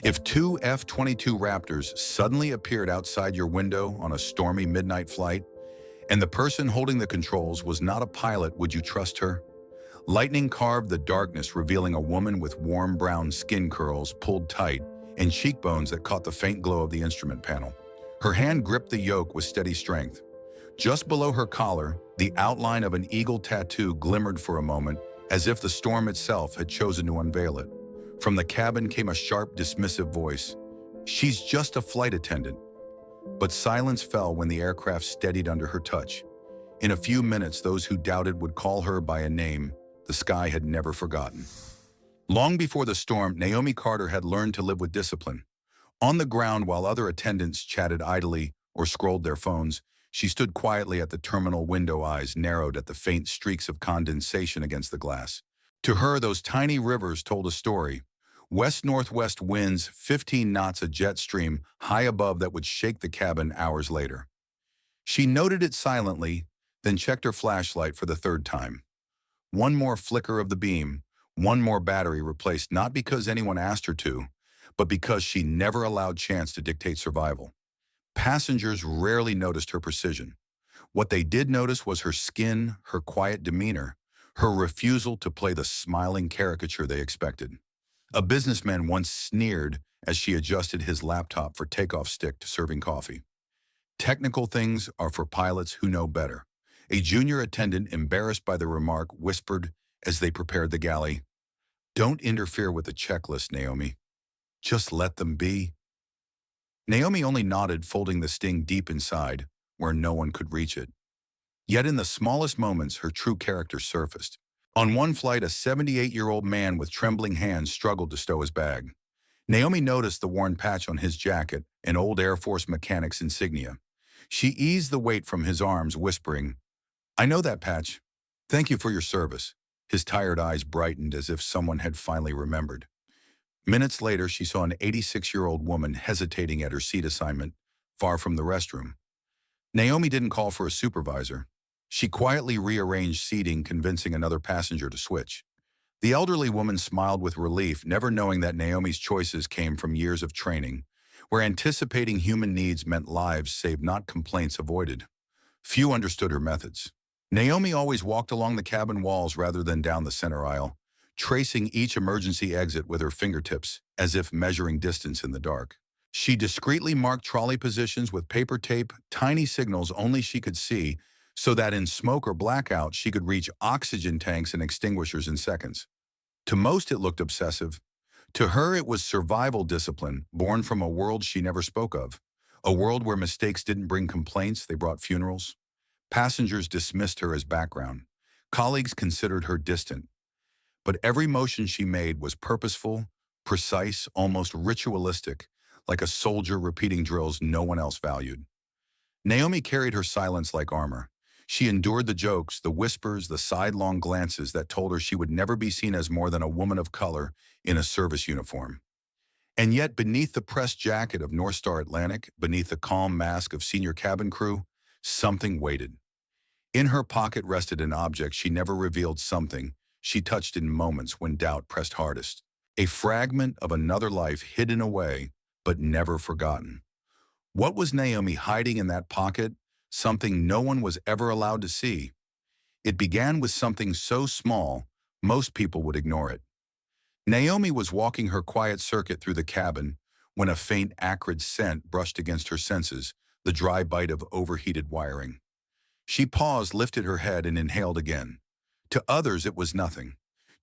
If two F-22 Raptors suddenly appeared outside your window on a stormy midnight flight, and the person holding the controls was not a pilot, would you trust her? Lightning carved the darkness, revealing a woman with warm brown skin curls pulled tight and cheekbones that caught the faint glow of the instrument panel. Her hand gripped the yoke with steady strength. Just below her collar, the outline of an eagle tattoo glimmered for a moment, as if the storm itself had chosen to unveil it. From the cabin came a sharp, dismissive voice. "She's just a flight attendant." But silence fell when the aircraft steadied under her touch. In a few minutes, those who doubted would call her by a name the sky had never forgotten. Long before the storm, Naomi Carter had learned to live with discipline. On the ground, while other attendants chatted idly or scrolled their phones, she stood quietly at the terminal window, eyes narrowed at the faint streaks of condensation against the glass. To her, those tiny rivers told a story. West-northwest winds, 15 knots, a jet stream high above that would shake the cabin hours later. She noted it silently, then checked her flashlight for the third time. One more flicker of the beam, one more battery replaced, not because anyone asked her to, but because she never allowed chance to dictate survival. Passengers rarely noticed her precision. What they did notice was her skin, her quiet demeanor, her refusal to play the smiling caricature they expected. A businessman once sneered as she adjusted his laptop for takeoff stick to serving coffee. "Technical things are for pilots who know better." A junior attendant, embarrassed by the remark, whispered as they prepared the galley, "Don't interfere with the checklist, Naomi. Just let them be." Naomi only nodded, folding the sting deep inside, where no one could reach it. Yet in the smallest moments, her true character surfaced. On one flight, a 78-year-old man with trembling hands struggled to stow his bag. Naomi noticed the worn patch on his jacket, an old Air Force mechanic's insignia. She eased the weight from his arms, whispering, "I know that patch. Thank you for your service." His tired eyes brightened as if someone had finally remembered. Minutes later, she saw an 86-year-old woman hesitating at her seat assignment, far from the restroom. Naomi didn't call for a supervisor. She quietly rearranged seating, convincing another passenger to switch. The elderly woman smiled with relief, never knowing that Naomi's choices came from years of training, where anticipating human needs meant lives saved, not complaints avoided. Few understood her methods. Naomi always walked along the cabin walls rather than down the center aisle, tracing each emergency exit with her fingertips, as if measuring distance in the dark. She discreetly marked trolley positions with paper tape, tiny signals only she could see, so that in smoke or blackout she could reach oxygen tanks and extinguishers in seconds. To most it looked obsessive. To her it was survival discipline, born from a world she never spoke of. A world where mistakes didn't bring complaints, they brought funerals. Passengers dismissed her as background. Colleagues considered her distant. But every motion she made was purposeful, precise, almost ritualistic, like a soldier repeating drills no one else valued. Naomi carried her silence like armor. She endured the jokes, the whispers, the sidelong glances that told her she would never be seen as more than a woman of color in a service uniform. And yet, beneath the pressed jacket of North Star Atlantic, beneath the calm mask of senior cabin crew, something waited. In her pocket rested an object she never revealed, something she touched in moments when doubt pressed hardest. A fragment of another life hidden away, but never forgotten. What was Naomi hiding in that pocket? Something no one was ever allowed to see. It began with something so small, most people would ignore it. Naomi was walking her quiet circuit through the cabin when a faint, acrid scent brushed against her senses, the dry bite of overheated wiring. She paused, lifted her head, and inhaled again. To others, it was nothing.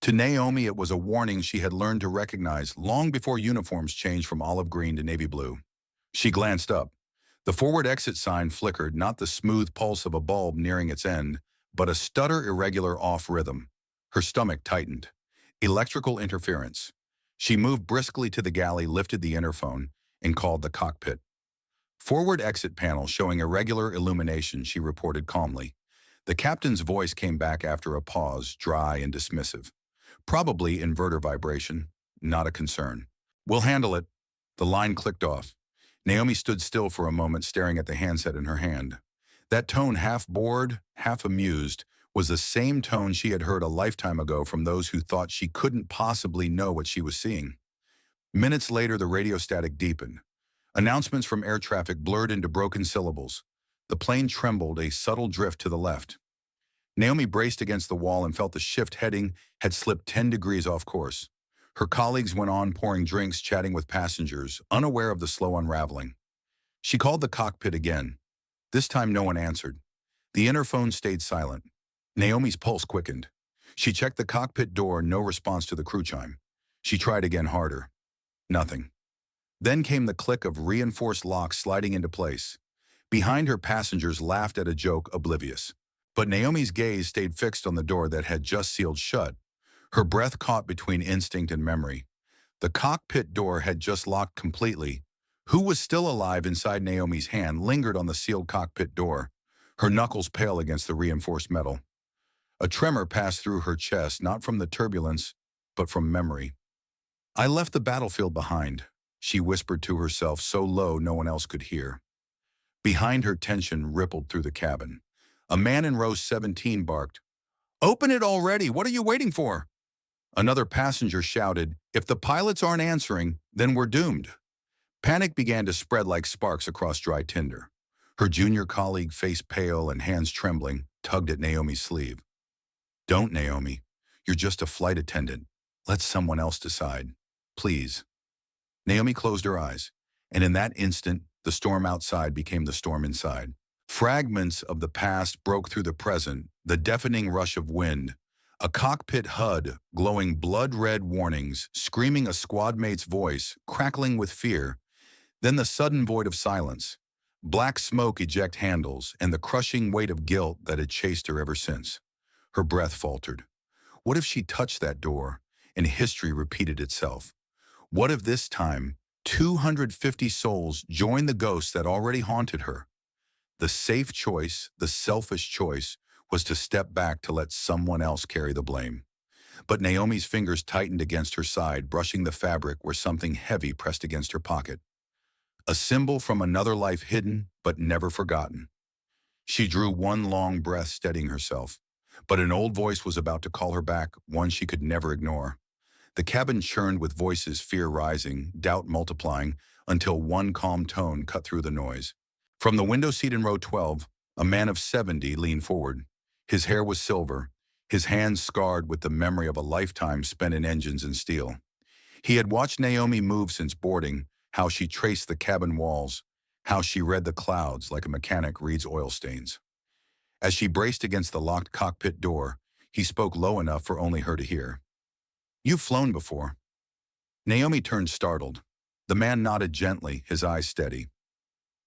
To Naomi, it was a warning she had learned to recognize long before uniforms changed from olive green to navy blue. She glanced up. The forward exit sign flickered, not the smooth pulse of a bulb nearing its end, but a stutter, irregular off rhythm. Her stomach tightened. Electrical interference. She moved briskly to the galley, lifted the interphone, and called the cockpit. "Forward exit panel showing irregular illumination," she reported calmly. The captain's voice came back after a pause, dry and dismissive. "Probably inverter vibration. Not a concern. We'll handle it." The line clicked off. Naomi stood still for a moment, staring at the handset in her hand. That tone, half bored, half amused, was the same tone she had heard a lifetime ago from those who thought she couldn't possibly know what she was seeing. Minutes later, the radio static deepened. Announcements from air traffic blurred into broken syllables. The plane trembled, a subtle drift to the left. Naomi braced against the wall and felt the shift heading had slipped 10 degrees off course. Her colleagues went on pouring drinks, chatting with passengers, unaware of the slow unraveling. She called the cockpit again. This time no one answered. The interphone stayed silent. Naomi's pulse quickened. She checked the cockpit door, no response to the crew chime. She tried again harder. Nothing. Then came the click of reinforced locks sliding into place. Behind her, passengers laughed at a joke, oblivious. But Naomi's gaze stayed fixed on the door that had just sealed shut. Her breath caught between instinct and memory. The cockpit door had just locked completely. Who was still alive inside Naomi's hand lingered on the sealed cockpit door, her knuckles pale against the reinforced metal. A tremor passed through her chest, not from the turbulence, but from memory. "I left the battlefield behind," she whispered to herself so low no one else could hear. Behind her, tension rippled through the cabin. A man in row 17 barked, "Open it already! What are you waiting for?" Another passenger shouted, "If the pilots aren't answering, then we're doomed." Panic began to spread like sparks across dry tinder. Her junior colleague, face pale and hands trembling, tugged at Naomi's sleeve. "Don't, Naomi. You're just a flight attendant. Let someone else decide. Please." Naomi closed her eyes, and in that instant, the storm outside became the storm inside. Fragments of the past broke through the present, the deafening rush of wind, a cockpit HUD glowing blood-red warnings, screaming a squad mate's voice, crackling with fear, then the sudden void of silence, black smoke eject handles, and the crushing weight of guilt that had chased her ever since. Her breath faltered. What if she touched that door, and history repeated itself? What if this time, 250 souls joined the ghosts that already haunted her? The safe choice, the selfish choice, was to step back to let someone else carry the blame. But Naomi's fingers tightened against her side, brushing the fabric where something heavy pressed against her pocket. A symbol from another life hidden, but never forgotten. She drew one long breath, steadying herself. But an old voice was about to call her back, one she could never ignore. The cabin churned with voices, fear rising, doubt multiplying, until one calm tone cut through the noise. From the window seat in row 12, a man of 70 leaned forward. His hair was silver, his hands scarred with the memory of a lifetime spent in engines and steel. He had watched Naomi move since boarding, how she traced the cabin walls, how she read the clouds like a mechanic reads oil stains. As she braced against the locked cockpit door, he spoke low enough for only her to hear. "You've flown before." Naomi turned startled. The man nodded gently, his eyes steady.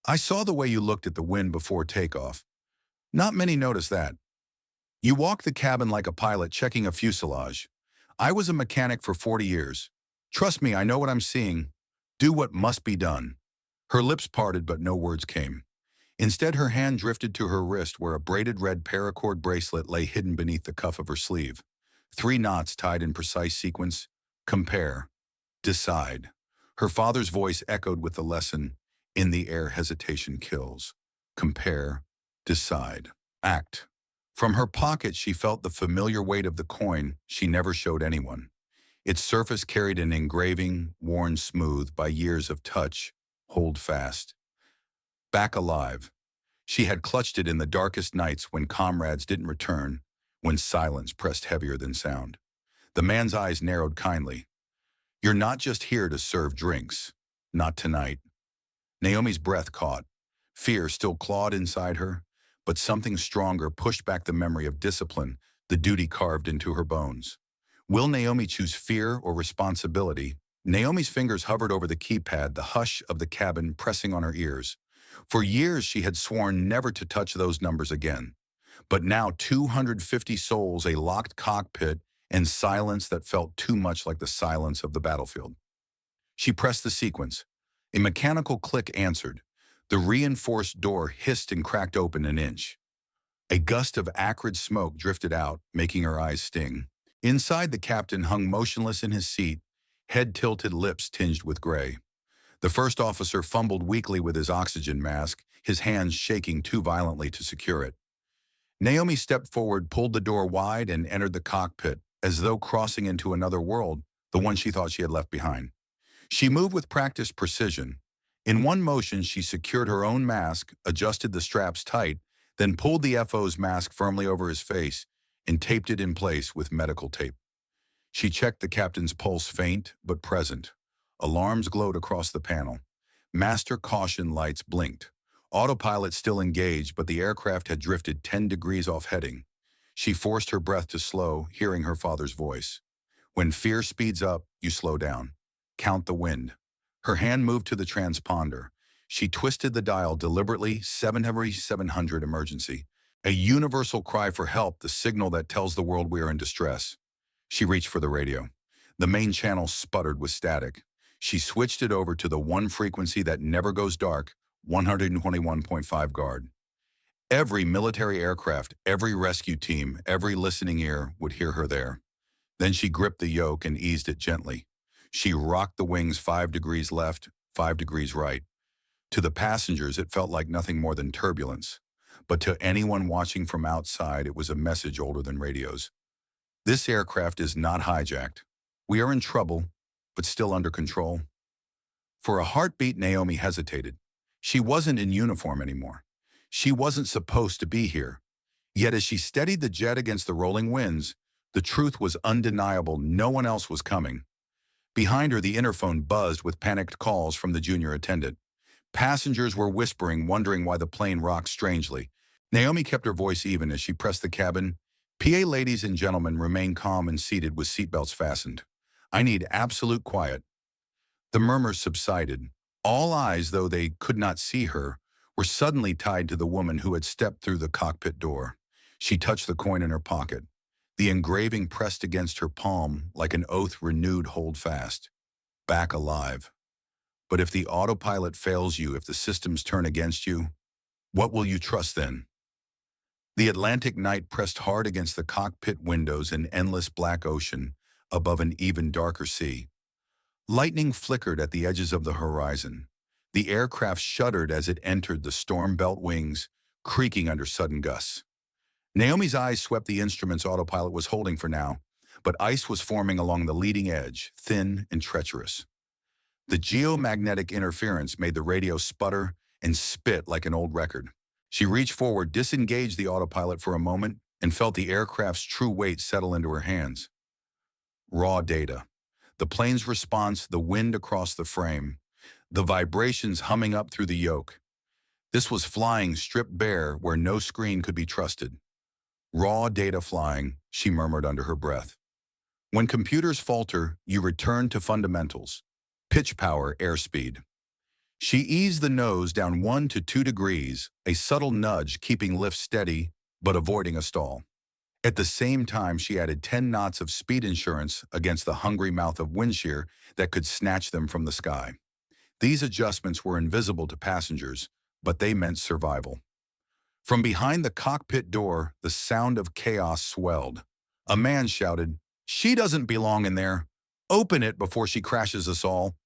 "I saw the way you looked at the wind before takeoff. Not many notice that. You walk the cabin like a pilot checking a fuselage. I was a mechanic for 40 years. Trust me, I know what I'm seeing. Do what must be done." Her lips parted, but no words came. Instead, her hand drifted to her wrist where a braided red paracord bracelet lay hidden beneath the cuff of her sleeve. 3 knots tied in precise sequence. Compare. Decide. Her father's voice echoed with the lesson, "In the air, hesitation kills. Compare. Decide. Act." From her pocket, she felt the familiar weight of the coin she never showed anyone. Its surface carried an engraving, worn smooth by years of touch. Hold fast. Back alive. She had clutched it in the darkest nights when comrades didn't return, when silence pressed heavier than sound. The man's eyes narrowed kindly. "You're not just here to serve drinks. Not tonight." Naomi's breath caught. Fear still clawed inside her, but something stronger pushed back the memory of discipline, the duty carved into her bones. Will Naomi choose fear or responsibility? Naomi's fingers hovered over the keypad, the hush of the cabin pressing on her ears. For years she had sworn never to touch those numbers again. But now 250 souls, a locked cockpit, and silence that felt too much like the silence of the battlefield. She pressed the sequence. A mechanical click answered. The reinforced door hissed and cracked open an inch. A gust of acrid smoke drifted out, making her eyes sting. Inside, the captain hung motionless in his seat, head tilted, lips tinged with gray. The first officer fumbled weakly with his oxygen mask, his hands shaking too violently to secure it. Naomi stepped forward, pulled the door wide, and entered the cockpit, as though crossing into another world, the one she thought she had left behind. She moved with practiced precision. In one motion, she secured her own mask, adjusted the straps tight, then pulled the FO's mask firmly over his face and taped it in place with medical tape. She checked the captain's pulse, faint but present. Alarms glowed across the panel. Master caution lights blinked. Autopilot still engaged, but the aircraft had drifted 10 degrees off heading. She forced her breath to slow, hearing her father's voice. When fear speeds up, you slow down. Count the wind. Her hand moved to the transponder. She twisted the dial deliberately, 700 emergency. A universal cry for help, the signal that tells the world we are in distress. She reached for the radio. The main channel sputtered with static. She switched it over to the one frequency that never goes dark, 121.5 guard. Every military aircraft, every rescue team, every listening ear would hear her there. Then she gripped the yoke and eased it gently. She rocked the wings 5 degrees left, 5 degrees right. To the passengers, it felt like nothing more than turbulence. But to anyone watching from outside, it was a message older than radios. This aircraft is not hijacked. We are in trouble, but still under control. For a heartbeat, Naomi hesitated. She wasn't in uniform anymore. She wasn't supposed to be here. Yet as she steadied the jet against the rolling winds, the truth was undeniable. No one else was coming. Behind her, the interphone buzzed with panicked calls from the junior attendant. Passengers were whispering, wondering why the plane rocked strangely. Naomi kept her voice even as she pressed the cabin. PA ladies and gentlemen, remain calm and seated with seatbelts fastened. I need absolute quiet. The murmurs subsided. All eyes, though they could not see her, were suddenly tied to the woman who had stepped through the cockpit door. She touched the coin in her pocket. The engraving pressed against her palm like an oath renewed, hold fast. Back alive. But if the autopilot fails you, if the systems turn against you, what will you trust then? The Atlantic night pressed hard against the cockpit windows, an endless black ocean above an even darker sea. Lightning flickered at the edges of the horizon. The aircraft shuddered as it entered the storm belt wings, creaking under sudden gusts. Naomi's eyes swept the instruments autopilot was holding for now, but ice was forming along the leading edge, thin and treacherous. The geomagnetic interference made the radio sputter and spit like an old record. She reached forward, disengaged the autopilot for a moment, and felt the aircraft's true weight settle into her hands. Raw data. The plane's response, the wind across the frame, the vibrations humming up through the yoke. This was flying stripped bare where no screen could be trusted. Raw data flying, she murmured under her breath. When computers falter, you return to fundamentals. Pitch power, airspeed. She eased the nose down 1 to 2 degrees, a subtle nudge keeping lift steady, but avoiding a stall. At the same time, she added 10 knots of speed insurance against the hungry mouth of wind shear that could snatch them from the sky. These adjustments were invisible to passengers, but they meant survival. From behind the cockpit door, the sound of chaos swelled. A man shouted, "She doesn't belong in there. Open it before she crashes us all."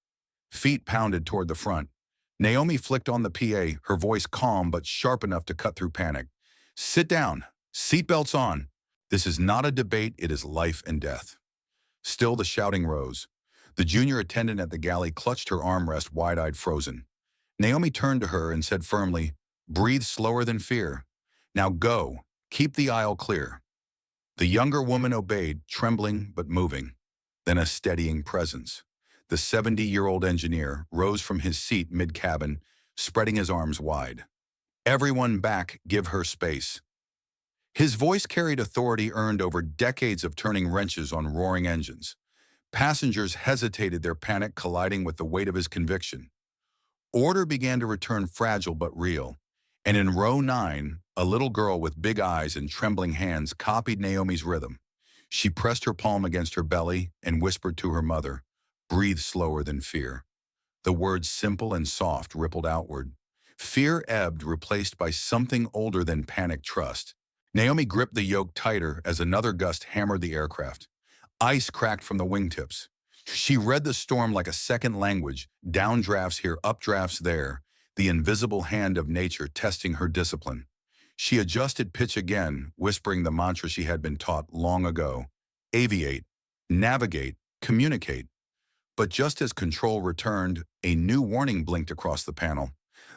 Feet pounded toward the front. Naomi flicked on the PA, her voice calm but sharp enough to cut through panic. "Sit down. Seatbelts on. This is not a debate, it is life and death." Still the shouting rose. The junior attendant at the galley clutched her armrest, wide-eyed, frozen. Naomi turned to her and said firmly, "Breathe slower than fear. Now go. Keep the aisle clear." The younger woman obeyed, trembling but moving. Then a steadying presence. The 70-year-old engineer rose from his seat mid-cabin, spreading his arms wide. "Everyone back, give her space." His voice carried authority earned over decades of turning wrenches on roaring engines. Passengers hesitated, their panic colliding with the weight of his conviction. Order began to return, fragile but real. And in row 9, a little girl with big eyes and trembling hands copied Naomi's rhythm. She pressed her palm against her belly and whispered to her mother, "Breathe slower than fear." The words, simple and soft, rippled outward. Fear ebbed, replaced by something older than panic, trust. Naomi gripped the yoke tighter as another gust hammered the aircraft. Ice cracked from the wingtips. She read the storm like a second language, downdrafts here, updrafts there, the invisible hand of nature testing her discipline. She adjusted pitch again, whispering the mantra she had been taught long ago. Aviate, navigate, communicate. But just as control returned, a new warning blinked across the panel.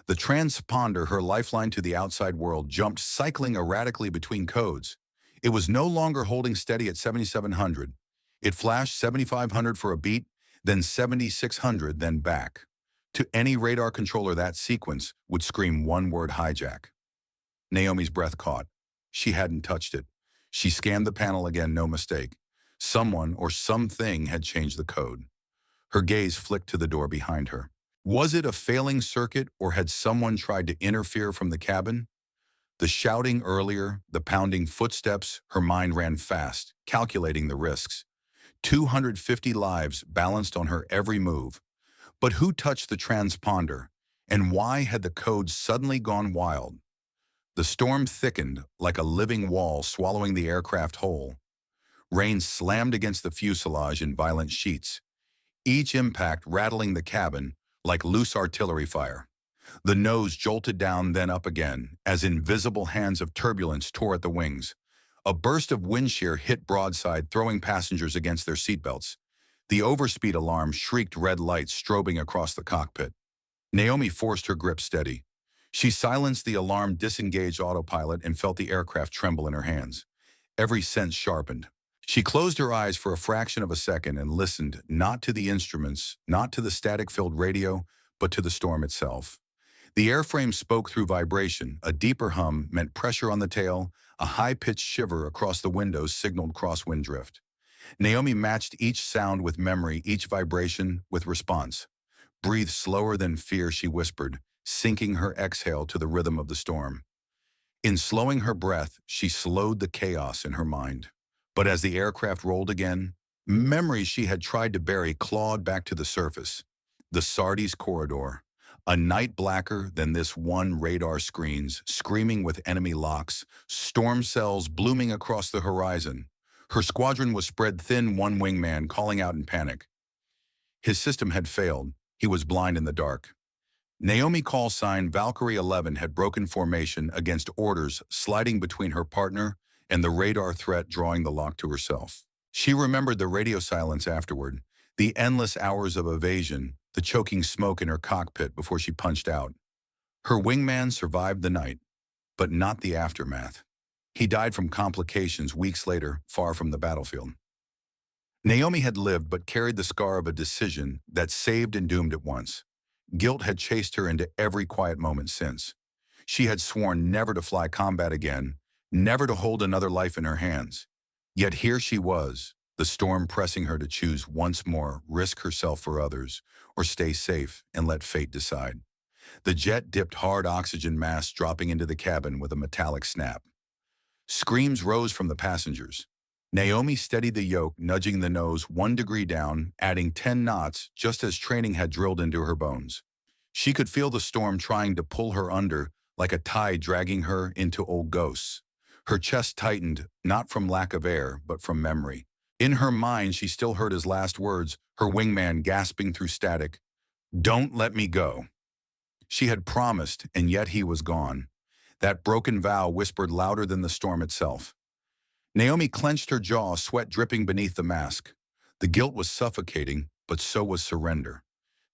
The transponder, her lifeline to the outside world, jumped, cycling erratically between codes. It was no longer holding steady at 7700. It flashed 7500 for a beat, then 7600, then back. To any radar controller, that sequence would scream one word: hijack. Naomi's breath caught. She hadn't touched it. She scanned the panel again, no mistake. Someone or something had changed the code. Her gaze flicked to the door behind her. Was it a failing circuit, or had someone tried to interfere from the cabin? The shouting earlier, the pounding footsteps, her mind ran fast, calculating the risks. 250 lives balanced on her every move. But who touched the transponder, and why had the code suddenly gone wild? The storm thickened like a living wall, swallowing the aircraft whole. Rain slammed against the fuselage in violent sheets, each impact rattling the cabin like loose artillery fire. The nose jolted down, then up again, as invisible hands of turbulence tore at the wings. A burst of wind shear hit broadside, throwing passengers against their seatbelts. The overspeed alarm shrieked, red lights strobing across the cockpit. Naomi forced her grip steady. She silenced the alarm, disengaged autopilot, and felt the aircraft tremble in her hands. Every sense sharpened. She closed her eyes for a fraction of a second and listened, not to the instruments, not to the static-filled radio, but to the storm itself. The airframe spoke through vibration. A deeper hum meant pressure on the tail. A high-pitched shiver across the windows signaled crosswind drift. Naomi matched each sound with memory, each vibration with response. "Breathe slower than fear," she whispered, sinking her exhale to the rhythm of the storm. In slowing her breath, she slowed the chaos in her mind. But as the aircraft rolled again, memories she had tried to bury clawed back to the surface. The Sardis corridor, a night blacker than this one, radar screens screaming with enemy locks, storm cells blooming across the horizon. Her squadron was spread thin, one wingman calling out in panic. His system had failed. He was blind in the dark. Naomi, call sign Valkyrie 11, had broken formation against orders, sliding between her partner and the radar threat, drawing the lock to herself. She remembered the radio silence afterward, the endless hours of evasion, the choking smoke in her cockpit before she punched out. Her wingman survived the night, but not the aftermath. He died from complications weeks later, far from the battlefield. Naomi had lived but carried the scar of a decision that saved and doomed at once. Guilt had chased her into every quiet moment since. She had sworn never to fly combat again, never to hold another life in her hands. Yet here she was, the storm pressing her to choose once more, risk herself for others, or stay safe and let fate decide. The jet dipped, hard oxygen mask dropping into the cabin with a metallic snap. Screams rose from the passengers. Naomi steadied the yoke, nudging the nose 1 degree down, adding 10 knots, just as training had drilled into her bones. She could feel the storm trying to pull her under, like a tide dragging her into old ghosts. Her chest tightened, not from lack of air, but from memory. In her mind, she still heard his last words, her wingman gasping through static, "Don't let me go." She had promised, and yet he was gone. That broken vow whispered louder than the storm itself. Naomi clenched her jaw, sweat dripping beneath the mask. The guilt was suffocating, but so was surrender.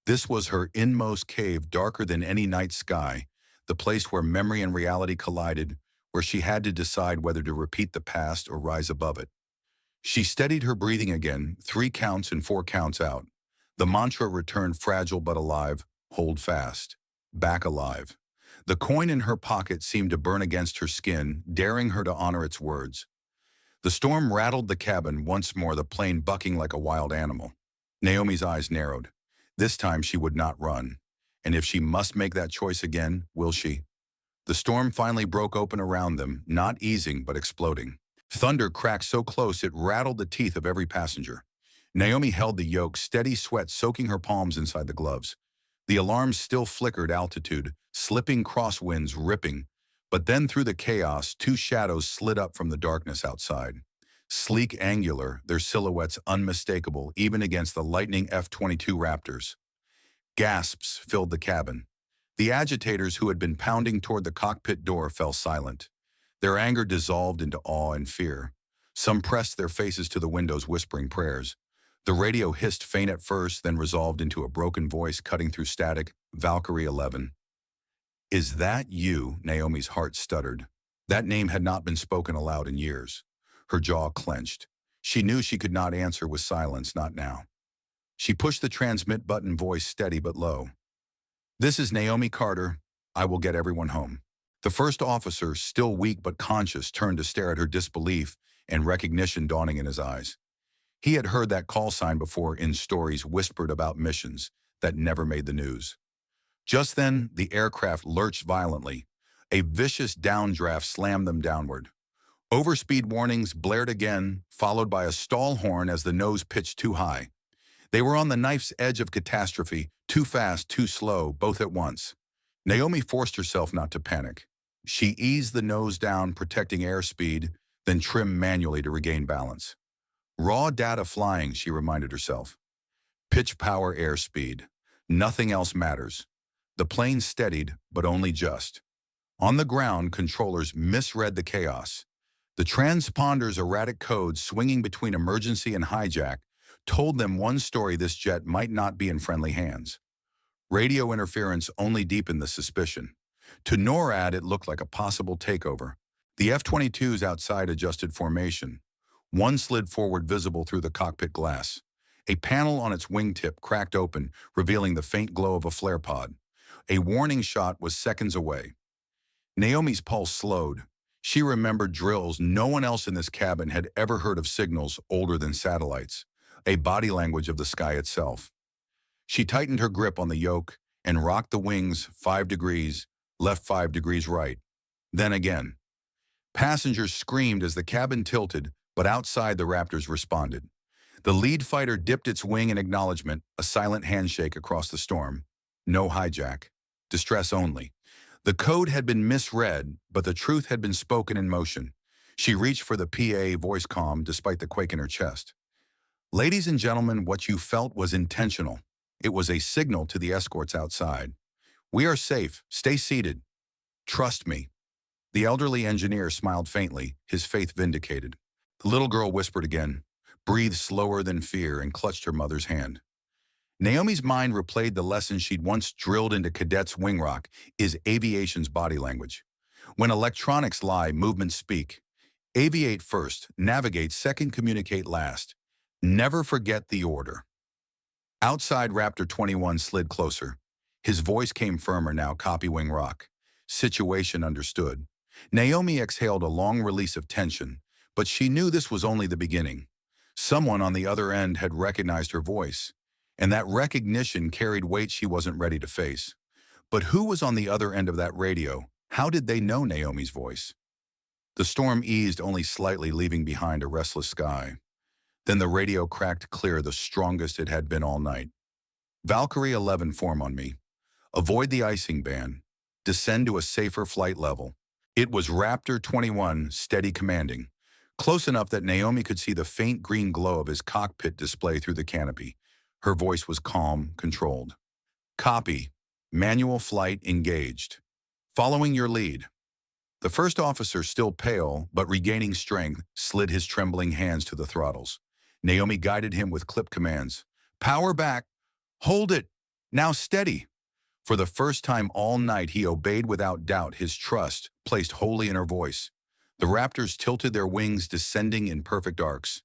This was her inmost cave, darker than any night sky, the place where memory and reality collided, where she had to decide whether to repeat the past or rise above it. She steadied her breathing again, 3 counts and 4 counts out. The mantra returned, fragile but alive, hold fast, back alive. The coin in her pocket seemed to burn against her skin, daring her to honor its words. The storm rattled the cabin once more, the plane bucking like a wild animal. Naomi's eyes narrowed. This time she would not run. And if she must make that choice again, will she? The storm finally broke open around them, not easing but exploding. Thunder cracked so close it rattled the teeth of every passenger. Naomi held the yoke, steady, sweat soaking her palms inside the gloves. The alarms still flickered, altitude, slipping, crosswinds ripping. But then through the chaos, 2 shadows slid up from the darkness outside. Sleek, angular, their silhouettes unmistakable even against the lightning F-22 Raptors. Gasps filled the cabin. The agitators who had been pounding toward the cockpit door fell silent. Their anger dissolved into awe and fear. Some pressed their faces to the windows, whispering prayers. The radio hissed faint at first, then resolved into a broken voice cutting through static. Valkyrie 11. Is that you? Naomi's heart stuttered. That name had not been spoken aloud in years. Her jaw clenched. She knew she could not answer with silence, not now. She pushed the transmit button, voice steady but low. This is Naomi Carter. I will get everyone home. The first officer, still weak but conscious, turned to stare at her, disbelief and recognition dawning in his eyes. He had heard that call sign before in stories whispered about missions that never made the news. Just then, the aircraft lurched violently. A vicious downdraft slammed them downward. Overspeed warnings blared again, followed by a stall horn as the nose pitched too high. They were on the knife's edge of catastrophe, too fast, too slow, both at once. Naomi forced herself not to panic. She eased the nose down, protecting airspeed, then trimmed manually to regain balance. Raw data flying, she reminded herself. Pitch power, airspeed. Nothing else matters. The plane steadied, but only just. On the ground, controllers misread the chaos. The transponder's erratic codes swinging between emergency and hijack told them one story: this jet might not be in friendly hands. Radio interference only deepened the suspicion. To NORAD, it looked like a possible takeover. The F-22s outside adjusted formation. One slid forward, visible through the cockpit glass. A panel on its wingtip cracked open, revealing the faint glow of a flare pod. A warning shot was seconds away. Naomi's pulse slowed. She remembered drills no one else in this cabin had ever heard of, signals older than satellites, a body language of the sky itself. She tightened her grip on the yoke and rocked the wings 5 degrees, left 5 degrees right. Then again. Passengers screamed as the cabin tilted, but outside the Raptors responded. The lead fighter dipped its wing in acknowledgement, a silent handshake across the storm. No hijack. Distress only. The code had been misread, but the truth had been spoken in motion. She reached for the PA, voice calm despite the quake in her chest. Ladies and gentlemen, what you felt was intentional. It was a signal to the escorts outside. We are safe. Stay seated. Trust me. The elderly engineer smiled faintly, his faith vindicated. The little girl whispered again, breathed slower than fear, and clutched her mother's hand. Naomi's mind replayed the lesson she'd once drilled into cadets. Wingrock is aviation's body language. When electronics lie, movements speak. Aviate first, navigate second, communicate last. Never forget the order. Outside, Raptor 21 slid closer. His voice came firmer now, copy Wingrock. Situation understood. Naomi exhaled a long release of tension, but she knew this was only the beginning. Someone on the other end had recognized her voice, and that recognition carried weight she wasn't ready to face. But who was on the other end of that radio? How did they know Naomi's voice? The storm eased only slightly, leaving behind a restless sky. Then the radio cracked clear, the strongest it had been all night. Valkyrie 11, form on me. Avoid the icing band. Descend to a safer flight level. It was Raptor 21, steady commanding. Close enough that Naomi could see the faint green glow of his cockpit display through the canopy. Her voice was calm, controlled. Copy. Manual flight engaged. Following your lead. The first officer, still pale but regaining strength, slid his trembling hands to the throttles. Naomi guided him with clip commands. Power back. Hold it. Now steady. For the first time all night, he obeyed without doubt, his trust placed wholly in her voice. The Raptors tilted their wings, descending in perfect arcs.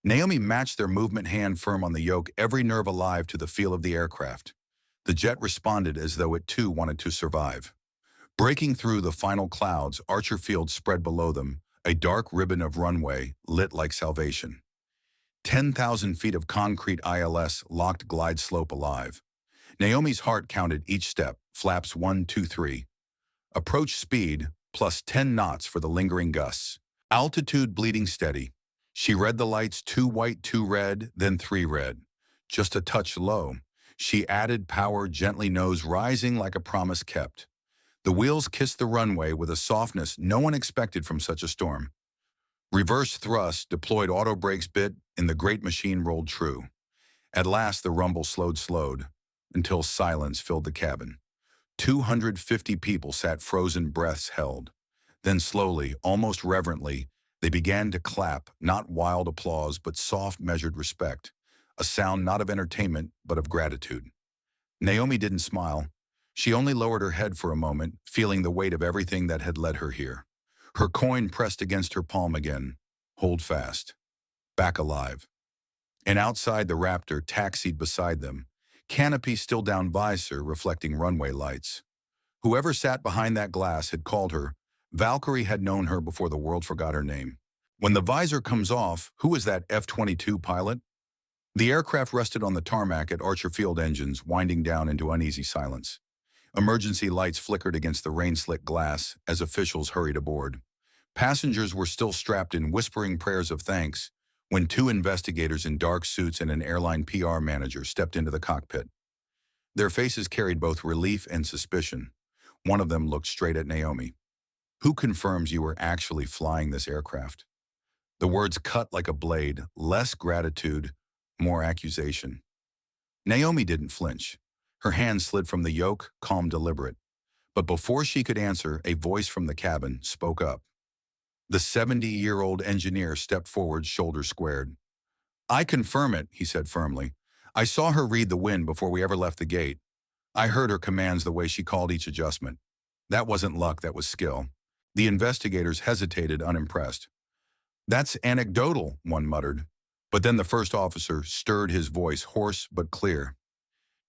Naomi matched their movement, hand firm on the yoke, every nerve alive to the feel of the aircraft. The jet responded as though it too wanted to survive. Breaking through the final clouds, Archer Field spread below them, a dark ribbon of runway, lit like salvation. 10,000 feet of concrete ILS locked glide slope alive. Naomi's heart counted each step, flaps 1, 2, 3. Approach speed, plus 10 knots for the lingering gusts. Altitude bleeding steady. She read the lights, 2 white, 2 red, then 3 red. Just a touch low. She added power, gently, nose rising like a promise kept. The wheels kissed the runway with a softness no one expected from such a storm. Reverse thrust, deployed auto brakes bit, and the great machine rolled true. At last the rumble slowed, until silence filled the cabin. 250 people sat frozen, breaths held. Then slowly, almost reverently, they began to clap, not wild applause, but soft, measured respect. a sound not of entertainment, but of gratitude. Naomi didn't smile. She only lowered her head for a moment, feeling the weight of everything that had led her here. Her coin pressed against her palm again. Hold fast. Back alive. And outside, the Raptor taxied beside them, canopy still down, visor reflecting runway lights. Whoever sat behind that glass had called her. Valkyrie had known her before the world forgot her name. When the visor comes off, who is that F-22 pilot? The aircraft rested on the tarmac at Archer Field, engines winding down into uneasy silence. Emergency lights flickered against the rain-slick glass as officials hurried aboard. Passengers were still strapped in, whispering prayers of thanks, when two investigators in dark suits and an airline PR manager stepped into the cockpit. Their faces carried both relief and suspicion. One of them looked straight at Naomi. "Who confirms you were actually flying this aircraft?" The words cut like a blade, less gratitude, more accusation. Naomi didn't flinch. Her hand slid from the yoke, calm, deliberate. But before she could answer, a voice from the cabin spoke up. The 70-year-old engineer stepped forward, shoulders squared. "I confirm it," he said firmly. "I saw her read the wind before we ever left the gate. I heard her commands, the way she called each adjustment. That wasn't luck, that was skill." The investigators hesitated, unimpressed. "That's anecdotal," one muttered. But then the first officer stirred, his voice hoarse but clear.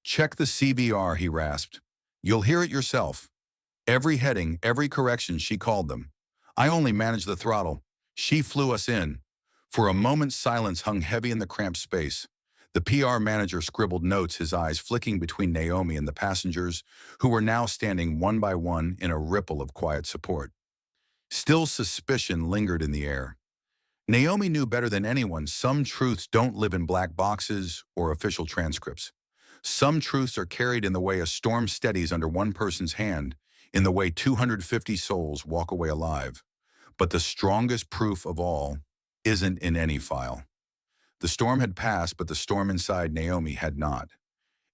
"Check the CVR," he rasped. "You'll hear it yourself. Every heading, every correction, she called them. I only managed the throttle. She flew us in." For a moment, silence hung heavy in the cramped space. The PR manager scribbled notes, his eyes flicking between Naomi and the passengers, who were now standing one by one in a ripple of quiet support. Still, suspicion lingered in the air. Naomi knew better than anyone, some truths don't live in black boxes or official transcripts. Some truths are carried in the way a storm steadies under one person's hand, in the way 250 souls walk away alive. But the strongest proof of all isn't in any file. The storm had passed, but the storm inside Naomi had not.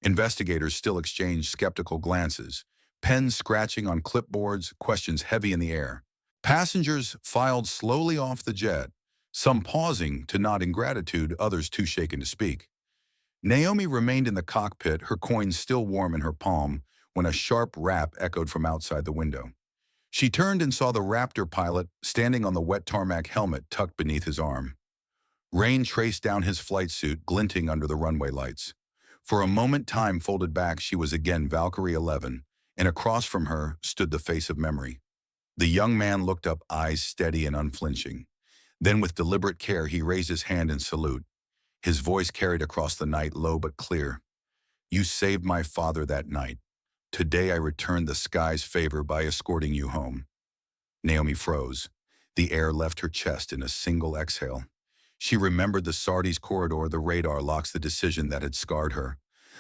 Investigators still exchanged skeptical glances, pens scratching on clipboards, questions heavy in the air. Passengers filed slowly off the jet, some pausing to nod in gratitude, others too shaken to speak. Naomi remained in the cockpit, her coin still warm in her palm, when a sharp rap echoed from outside the window. She turned and saw the Raptor pilot standing on the wet tarmac, helmet tucked beneath his arm. Rain traced down his flight suit, glinting under the runway lights. For a moment, time folded back. She was again Valkyrie 11, and across from her stood the face of memory. The young man looked up, eyes steady and unflinching. Then, with deliberate care, he raised his hand in salute. His voice carried across the night, low but clear. "You saved my father that night. Today I returned the sky's favor by escorting you home." Naomi froze. The air left her chest in a single exhale. She remembered the Sardis corridor, the radar locks, the decision that had scarred her.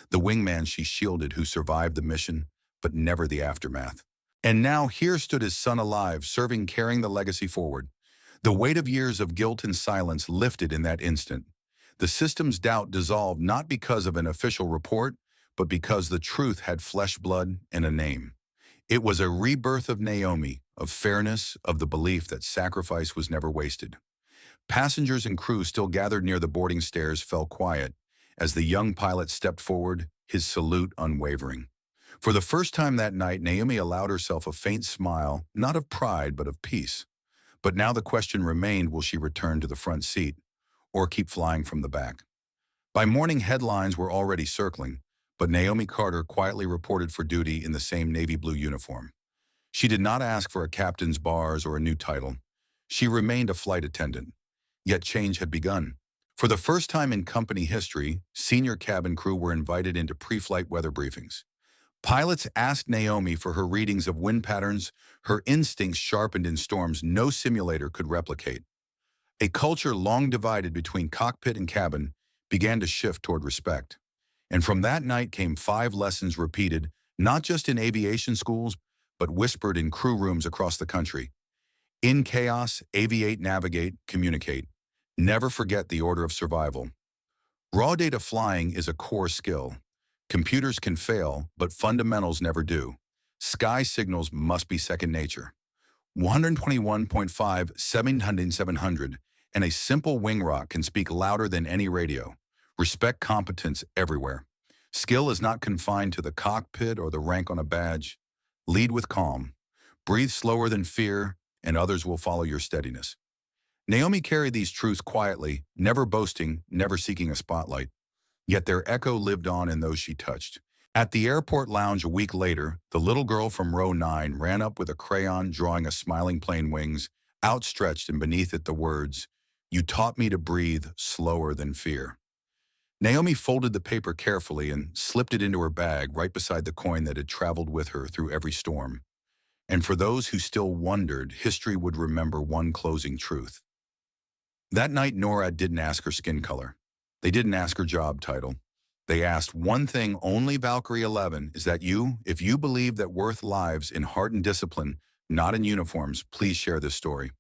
The wingman she shielded, who survived the mission, but never the aftermath. And now here stood his son, alive, serving, carrying the legacy forward. The weight of years of guilt and silence lifted in that instant. The system's doubt dissolved, not because of an official report, but because the truth had flesh, blood, and a name. It was a rebirth of Naomi, of fairness, of the belief that sacrifice was never wasted. Passengers and crew, still gathered near the boarding stairs, fell quiet as the young pilot stepped forward, his salute unwavering. For the first time that night, Naomi allowed herself a faint smile, not of pride, but of peace. But now the question remained, will she return to the front seat, or keep flying from the back? By morning, headlines were already circling, but Naomi Carter quietly reported for duty in the same navy blue uniform. She did not ask for a captain's bars or a new title. She remained a flight attendant. Yet change had begun. For the first time in company history, senior cabin crew were invited into pre-flight weather briefings. Pilots asked Naomi for her readings of wind patterns, her instincts sharpened in storms no simulator could replicate. A culture long divided between cockpit and cabin began to shift toward respect. And from that night came 5 lessons repeated, not just in aviation schools, but whispered in crew rooms across the country. In chaos, aviate, navigate, communicate. Never forget the order of survival. Raw data flying is a core skill. Computers can fail, but fundamentals never do. Sky signals must be second nature. 121.5, 700, and a simple wing rock can speak louder than any radio. Respect competence everywhere. Skill is not confined to the cockpit or the rank on a badge. Lead with calm. Breathe slower than fear, and others will follow your steadiness. Naomi carried these truths quietly, never boasting, never seeking a spotlight. Yet their echo lived on in those she touched. At the airport lounge a week later, the little girl from row 9 ran up with a crayon drawing a smiling plane wings, outstretched and beneath it the words, "You taught me to breathe slower than fear." Naomi folded the paper carefully and slipped it into her bag right beside the coin that had traveled with her through every storm. And for those who still wondered, history would remember one closing truth. That night, NORAD didn't ask her skin color. They didn't ask her job title. They asked one thing only Valkyrie 11 is that if you believe that worth lives in heart and discipline, not in uniforms, please share this story.